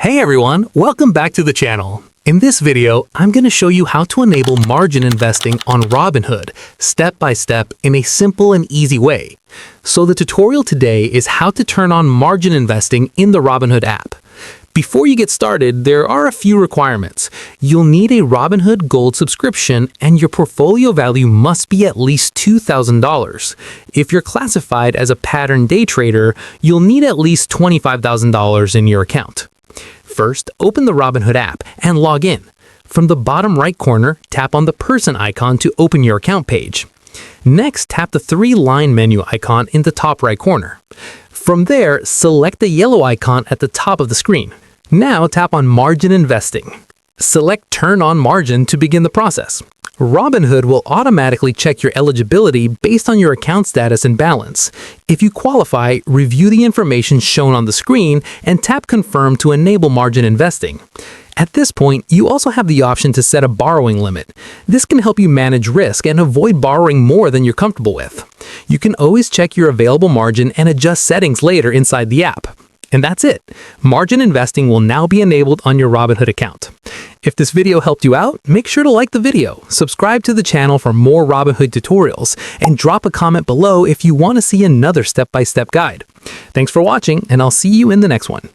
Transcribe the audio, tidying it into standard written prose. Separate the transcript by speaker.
Speaker 1: Hey everyone, welcome back to the channel. In this video, I'm going to show you how to enable margin investing on Robinhood, step by step in a simple and easy way. So the tutorial today is how to turn on margin investing in the Robinhood app. Before you get started, there are a few requirements. You'll need a Robinhood Gold subscription and your portfolio value must be at least $2,000. If you're classified as a pattern day trader, you'll need at least $25,000 in your account. First, open the Robinhood app and log in. From the bottom right corner, tap on the person icon to open your account page. Next, tap the three-line menu icon in the top right corner. From there, select the yellow icon at the top of the screen. Now tap on Margin Investing. Select Turn on Margin to begin the process. Robinhood will automatically check your eligibility based on your account status and balance. If you qualify, review the information shown on the screen and tap Confirm to enable margin investing. At this point, you also have the option to set a borrowing limit. This can help you manage risk and avoid borrowing more than you're comfortable with. You can always check your available margin and adjust settings later inside the app. And that's it. Margin investing will now be enabled on your Robinhood account. If this video helped you out, make sure to like the video, subscribe to the channel for more Robinhood tutorials, and drop a comment below if you want to see another step-by-step guide. Thanks for watching, and I'll see you in the next one.